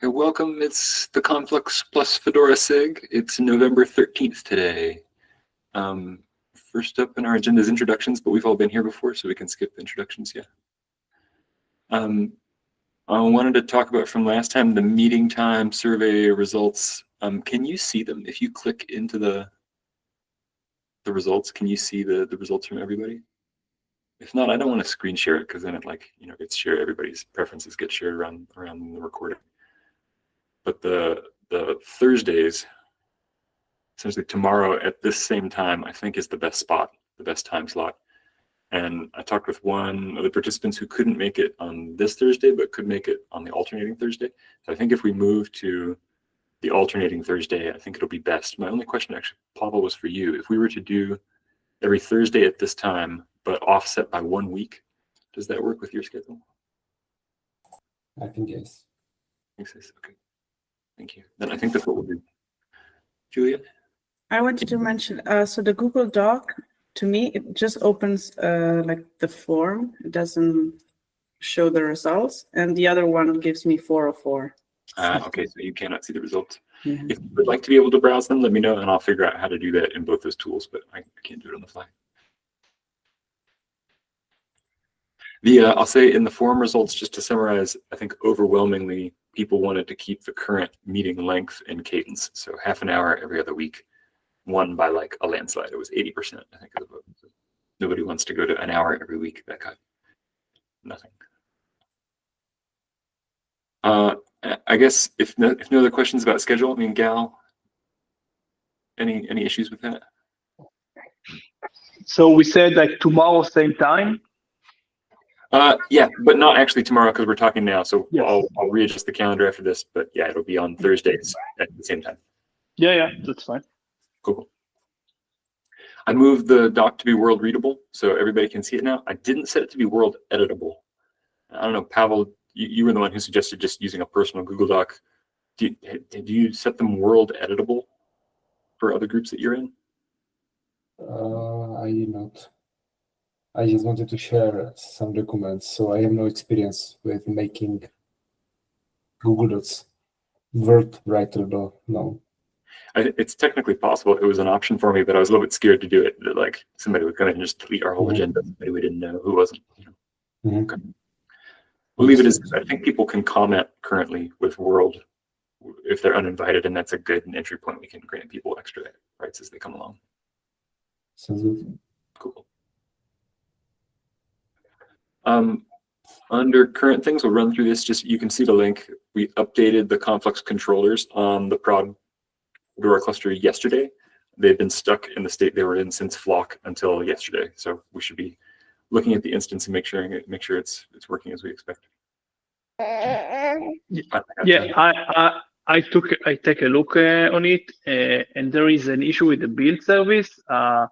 Okay, welcome. It's the Konflux Fedora SIG. It's November 13th today. First up in our agenda is introductions, but we've all been here before, so we can skip introductions, yeah. I wanted to talk about from last time, the meeting time survey results. Can you see them? If you click into the results, can you see the results from everybody? If not, I don't want to screen share it because then it gets shared. Everybody's preferences get shared around the recording. But the Thursdays, essentially tomorrow at this same time, I think is the best spot, the best time slot. And I talked with one of the participants who couldn't make it on this Thursday, but could make it on the alternating Thursday. So I think if we move to the alternating Thursday, I think it'll be best. My only question, actually, Pavel, was for you. If we were to do every Thursday at this time, but offset by 1 week, does that work with your schedule? I think yes. Okay. Thank you. Then I think that's what we'll do. Julia? I wanted to mention, so the Google Doc, to me, it just opens like the form. It doesn't show the results. And the other one gives me 404. Okay, so you cannot see the results. Yeah. If you would like to be able to browse them, let me know, and I'll figure out how to do that in both those tools, but I can't do it on the fly. I'll say in the forum results, just to summarize, I think overwhelmingly people wanted to keep the current meeting length and cadence. So half an hour every other week, won by like a landslide. It was 80%, I think, of the vote. So nobody wants to go to an hour every week. That got nothing. I guess if no other questions about schedule, I mean, Gal, any issues with that? So we said like tomorrow, same time? Yeah, but not actually tomorrow because we're talking now. So yes. I'll readjust the calendar after this, but yeah, it'll be on Thursdays at the same time. Yeah, that's fine. Cool. I moved the doc to be world readable so everybody can see it now. I didn't set it to be world editable. I don't know, Pavel, you were the one who suggested just using a personal Google Doc. Did you set them world editable for other groups that you're in? I did not. I just wanted to share some documents, so I have no experience with making Google Docs word writable. No. It's technically possible. It was an option for me, but I was a little bit scared to do it. That like somebody would come in and just delete our whole agenda. Somebody we didn't know who wasn't. Okay. We'll leave it as I think people can comment currently with world if they're uninvited, and that's a good entry point. We can grant people extra rights as they come along. Sounds good. Cool. Under current things, we'll run through this. Just you can see the link. We updated the Konflux controllers on the prod Fedora cluster yesterday. They've been stuck in the state they were in since Flock until yesterday. So we should be looking at the instance and make sure it's working as we expect. Yeah, I take a look on it, and there is an issue with the build service. I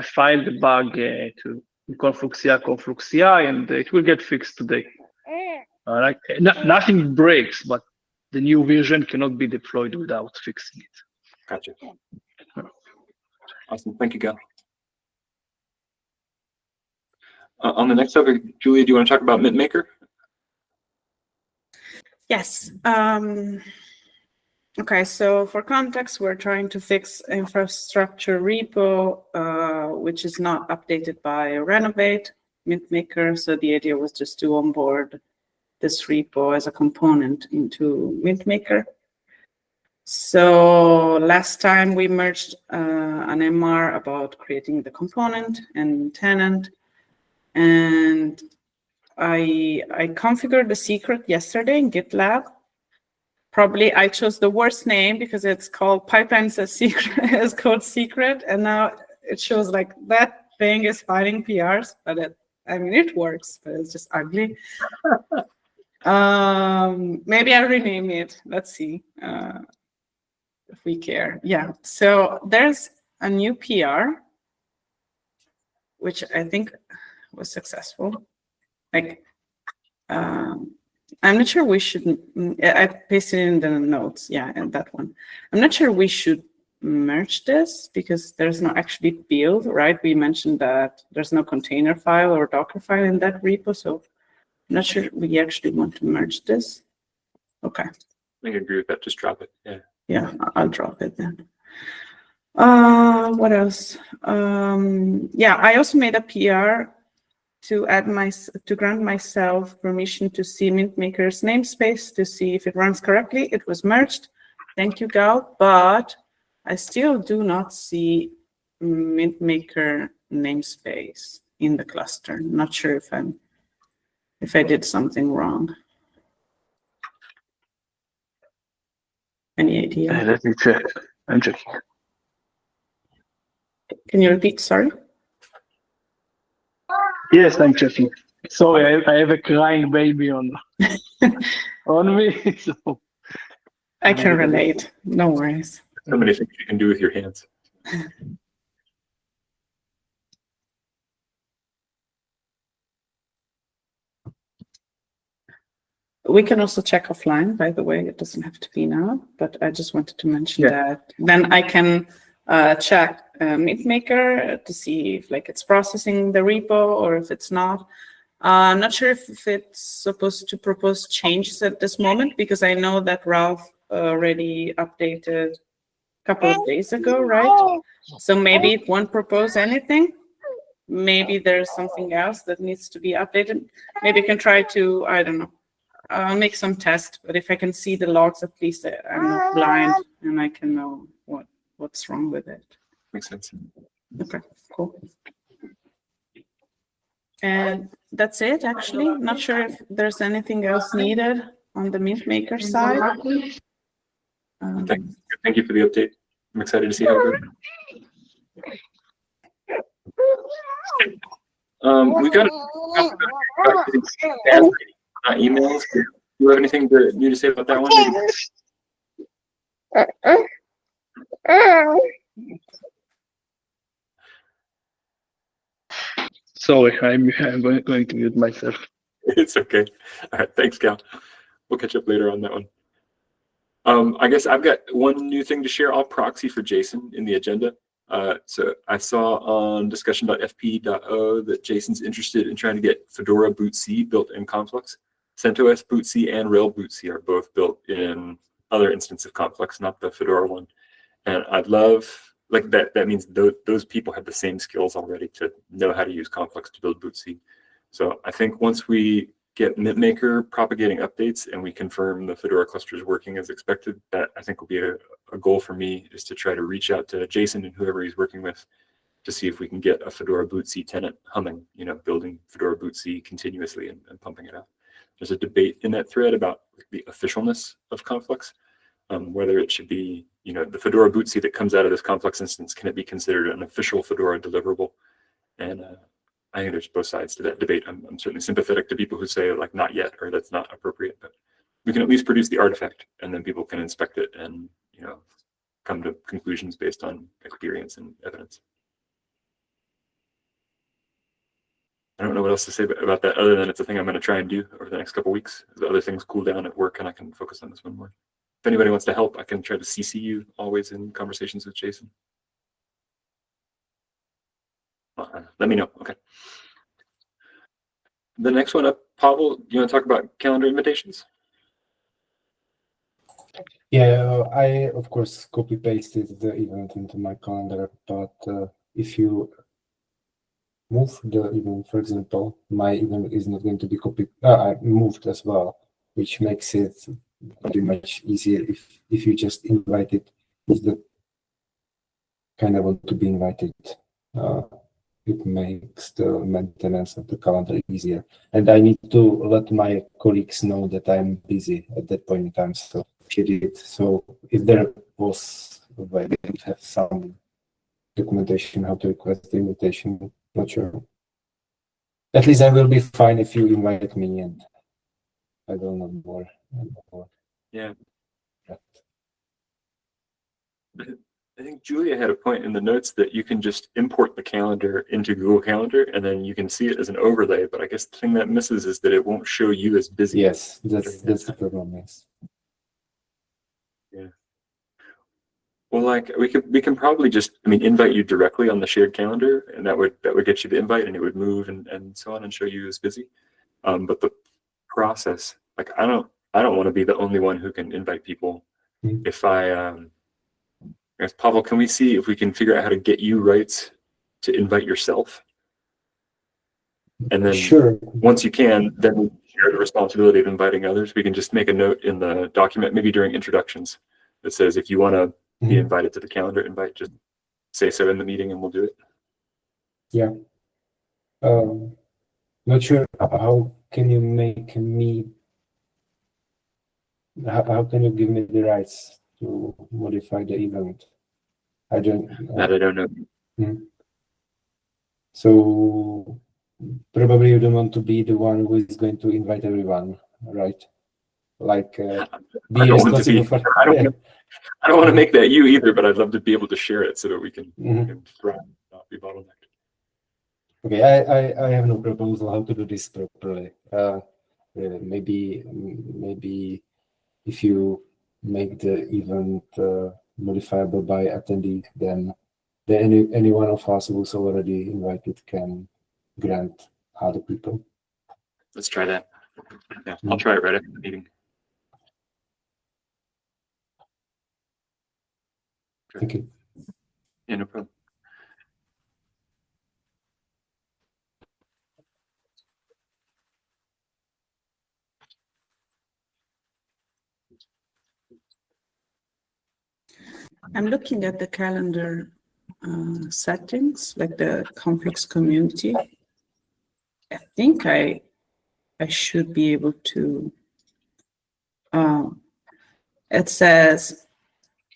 filed the bug to Konflux CI, and it will get fixed today. Nothing breaks, but the new version cannot be deployed without fixing it. Gotcha. Awesome. Thank you, Gal. On the next topic, Julia, do you want to talk about MintMaker? Yes. Okay, so for context, we're trying to fix infrastructure repo, which is not updated by Renovate MintMaker. So the idea was just to onboard this repo as a component into MintMaker. So last time we merged an MR about creating the component and tenant, and I configured the secret yesterday in GitLab. Probably I chose the worst name because it's called pipelines as secret as code secret, and now it shows like that thing is fighting PRs, but it works, but it's just ugly. Maybe I'll rename it. Let's see if we care. Yeah. So there's a new PR, which I think was successful. Like. I'm not sure we should, I pasted in the notes, yeah, and that one. I'm not sure we should merge this because there's no actually build, right? We mentioned that there's no container file or Docker file in that repo, so I'm not sure we actually want to merge this. Okay, I agree with that. Just drop it. Yeah. Yeah, I'll drop it then. What else? Yeah, I also made a PR to grant myself permission to see MintMaker's namespace to see if it runs correctly. It was merged. Thank you, Gal. But I still do not see MintMaker namespace in the cluster. Not sure if I did something wrong. Any idea? Let me check. I'm checking. Can you repeat? Sorry. Yes, I'm checking. Sorry, I have a crying baby on me. So I can relate. No worries. So many things you can do with your hands. We can also check offline, by the way. It doesn't have to be now, but I just wanted to mention that. Then I can check MintMaker to see if it's processing the repo or if it's not. I'm not sure if it's supposed to propose changes at this moment, because I know that Ralph already updated a couple of days ago, right? So maybe it won't propose anything. Maybe there's something else that needs to be updated. Maybe I can try to, I don't know. I'll make some tests, but if I can see the logs, at least I'm not blind and I can know what's wrong with it. Makes sense. Okay, cool. And that's it, actually. Not sure if there's anything else needed on the MintMaker side. Thank you for the update. I'm excited to see how it goes. We got emails. Do you have anything new to say about that one? sorry, I'm going to mute myself. It's okay. All right, thanks, Cal. We'll catch up later on that one. I guess I've got one new thing to share. I'll proxy for Jason in the agenda. So I saw on discussion.fp.o that Jason's interested in trying to get Fedora boot C built in Konflux. CentOS boot C and Rail boot C are both built in other instances of Konflux, not the Fedora one. And I'd love, that means those people have the same skills already to know how to use Konflux to build boot C. So I think once we get MintMaker propagating updates and we confirm the Fedora cluster is working as expected, that I think will be a goal for me, is to try to reach out to Jason and whoever he's working with to see if we can get a Fedora boot C tenant humming, building Fedora boot C continuously and pumping it out. There's a debate in that thread about the officialness of Konflux, whether it should be, the Fedora boot C that comes out of this Konflux instance, can it be considered an official Fedora deliverable? And I think there's both sides to that debate. I'm certainly sympathetic to people who say not yet, or that's not appropriate, but we can at least produce the artifact and then people can inspect it and, come to conclusions based on experience and evidence. I don't know what else to say about that other than it's a thing I'm going to try and do over the next couple of weeks. The other things cool down at work and I can focus on this one more. If anybody wants to help, I can try to CC you always in conversations with Jason. Let me know. Okay. The next one up, Pavel, you want to talk about calendar invitations? Yeah, I of course copy pasted the event into my calendar, but if you move the event, for example, my event is not going to be copied. I moved as well, which makes it pretty much easier if you just invite it. If the kind of want to be invited, it makes the maintenance of the calendar easier. And I need to let my colleagues know that I'm busy at that point in time. So she did. So if there was a way they would have some documentation how to request the invitation, not sure. At least I will be fine if you invite me and I will know more. Yeah. I think Julia had a point in the notes that you can just import the calendar into Google Calendar and then you can see it as an overlay. But I guess the thing that misses is that it won't show you as busy. Yes, that's the problem. Yes. Yeah. Well, we can probably just invite you directly on the shared calendar, and that would get you the invite, and it would move and so on and show you as busy. But the process, I don't I don't want to be the only one who can invite people. Mm. If Pavel, can we see if we can figure out how to get you rights to invite yourself? And then Sure. once you can, then we share the responsibility of inviting others. We can just make a note in the document, maybe during introductions, that says if you want to be invited to the calendar invite, just say so in the meeting and we'll do it. Yeah. Not sure how can you make me. How can you give me the rights to modify the event? I don't. That I don't know. So probably you don't want to be the one who is going to invite everyone, right? Like be responsible for. I don't want to make that you either, but I'd love to be able to share it so that we can thrive, not be bottlenecked. Okay, I have no proposal how to do this properly. Maybe if you make the event modifiable by attendee, then any one of us who's already invited can grant other people. Let's try that. Yeah, I'll try it right after the meeting. Thank you. Yeah, no problem. I'm looking at the calendar settings, like the Konflux community. I think I should be able to. It says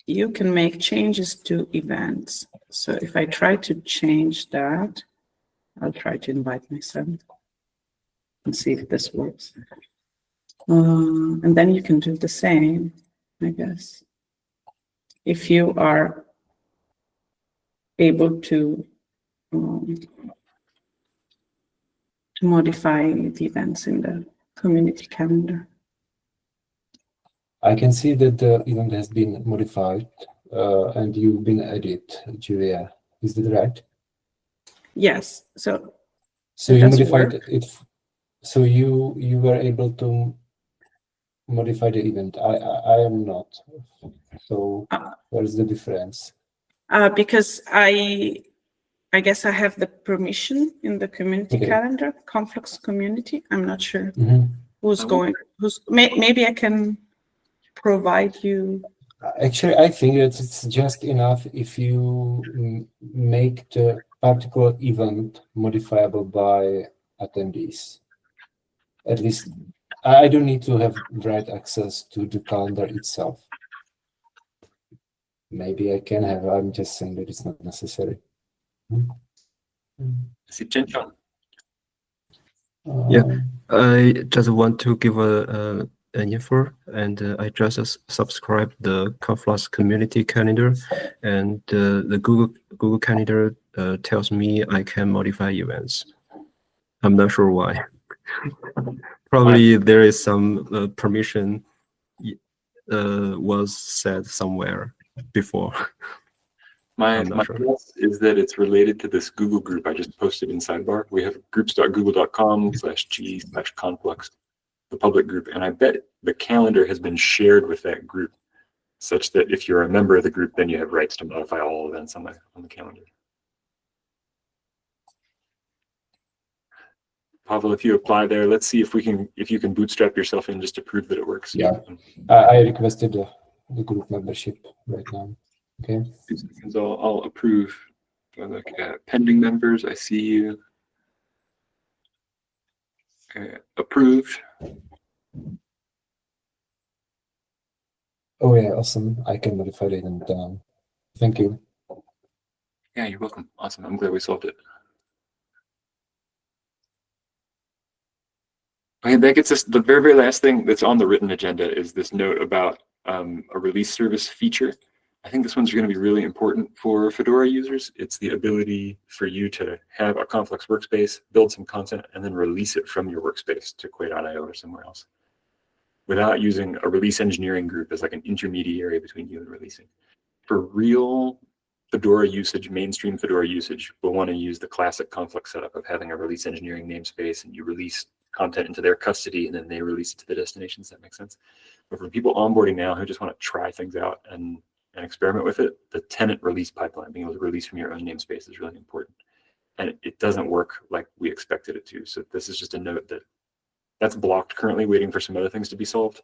you can make changes to events. So if I try to change that, I'll try to invite myself and see if this works. And then you can do the same, I guess. If you are able to modify the events in the community calendar. I can see that the event has been modified and you've been added, Julia. Is that right? Yes. So you modified it. So you were able to modify the event. I am not. So what is the difference? Because I guess I have the permission in the community calendar, Konflux community. I'm not sure maybe I can provide you. Actually, I think that it's just enough if you make the particular event modifiable by attendees. At least I don't need to have right access to the calendar itself. Maybe I can have. I'm just saying that it's not necessary. Yeah, I just want to give an info, and I just subscribed the Konflux community calendar, and the Google calendar tells me I can modify events. I'm not sure why. Probably there is some permission was set somewhere before. My guess is that it's related to this Google group I just posted in Sidebar. We have groups.google.com/g/Konflux, the public group, and I bet the calendar has been shared with that group, such that if you're a member of the group, then you have rights to modify all events on the calendar. Pavel, if you apply there, let's see if you can bootstrap yourself in just to prove that it works. Yeah, I requested the group membership right now. Okay. 2 seconds, I'll approve. So I look at pending members. I see you. Okay, approved. Oh yeah, awesome. I can modify it and thank you. Yeah, you're welcome. Awesome. I'm glad we solved it. Okay, that gets us the very, very last thing that's on the written agenda is this note about a release service feature. I think this one's going to be really important for Fedora users. It's the ability for you to have a Konflux workspace, build some content, and then release it from your workspace to Quay.io or somewhere else without using a release engineering group as like an intermediary between you and releasing. For real Fedora usage, mainstream Fedora usage, we'll want to use the classic Konflux setup of having a release engineering namespace and you release content into their custody and then they release it to the destinations. That makes sense. But for people onboarding now who just want to try things out and experiment with it, the tenant release pipeline, being able to release from your own namespace, is really important. And it doesn't work like we expected it to. So this is just a note that's blocked currently, waiting for some other things to be solved.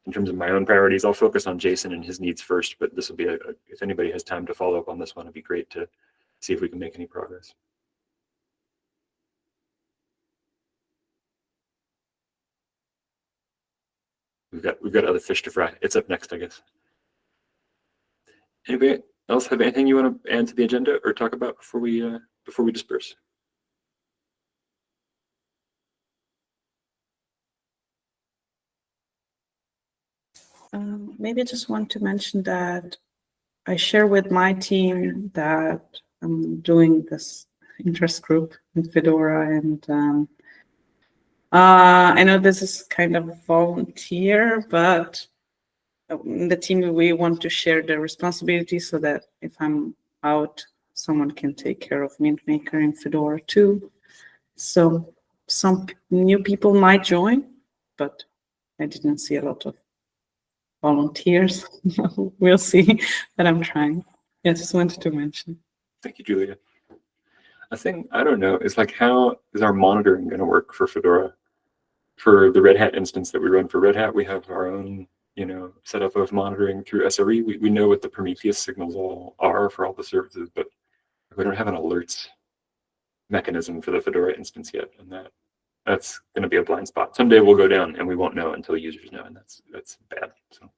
In terms of my own priorities, I'll focus on Jason and his needs first, but this will be if anybody has time to follow up on this one, it'd be great to see if we can make any progress. We've got other fish to fry. It's up next, I guess. Anybody else have anything you want to add to the agenda or talk about before we disperse? Maybe I just want to mention that I share with my team that I'm doing this interest group with Fedora, and I know this is kind of volunteer, but in the team we want to share the responsibility so that if I'm out, someone can take care of MintMaker and Fedora too. So some new people might join, but I didn't see a lot of volunteers. We'll see, but I'm trying. Yeah, just wanted to mention. Thank you, Julia. A thing I don't know is like, how is our monitoring going to work for Fedora? For the Red Hat instance that we run for Red Hat, we have our own, setup of monitoring through SRE. We know what the Prometheus signals all are for all the services, but we don't have an alerts mechanism for the Fedora instance yet, and that's going to be a blind spot. Someday we'll go down and we won't know until users know, and that's bad. So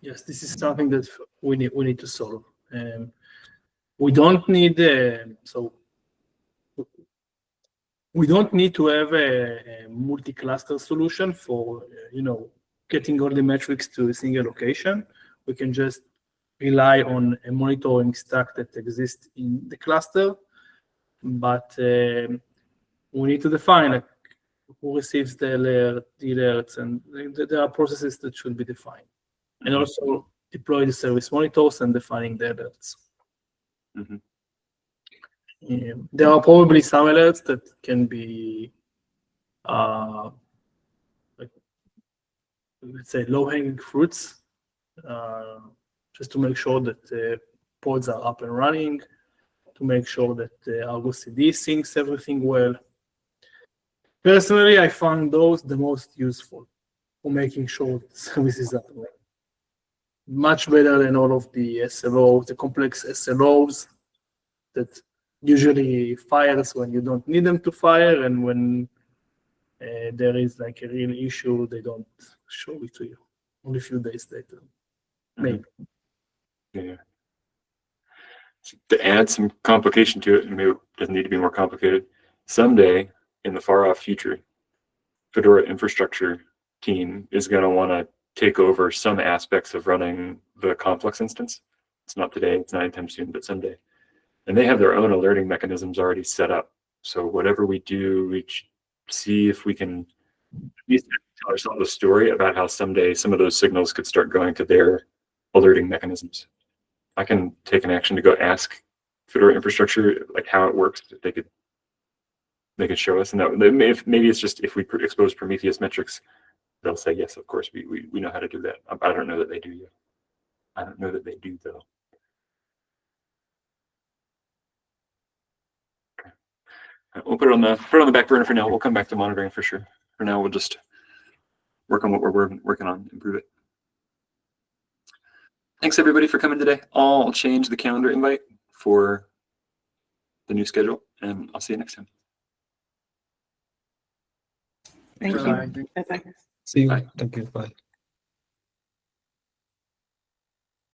yes, this is something that we need to solve. We don't need we don't need to have a multi-cluster solution for getting all the metrics to a single location. We can just rely on a monitoring stack that exists in the cluster, but we need to define who receives the alerts, and there are processes that should be defined. And also deploy the service monitors and defining the alerts. Mm-hmm. There are probably some alerts that can be, let's say, low-hanging fruits, just to make sure that the pods are up and running, to make sure that Argo CD syncs everything well. Personally, I found those the most useful for making sure the service is up and running. Much better than all of the SLOs, the complex SLOs that usually fires when you don't need them to fire, and when there is like a real issue, they don't show it to you only a few days later. Maybe. Yeah. So to add some complication to it, and maybe it doesn't need to be more complicated, someday in the far off future, Fedora infrastructure team is going to want to take over some aspects of running the Konflux instance. It's not today, it's not anytime soon, but someday. And they have their own alerting mechanisms already set up. So whatever we do, we see if we can at least tell ourselves a story about how someday some of those signals could start going to their alerting mechanisms. I can take an action to go ask Fedora infrastructure like how it works, if they could show us. And that maybe it's just if we expose Prometheus metrics, they'll say yes, of course we know how to do that. I don't know that they do yet. I don't know that they do though. Okay. We'll put it on the back burner for now. We'll come back to monitoring for sure. For now, we'll just work on what we're working on, improve it. Thanks everybody for coming today. I'll change the calendar invite for the new schedule, and I'll see you next time. Thank you. Bye. Bye-bye. See you. Bye. Thank you. Bye.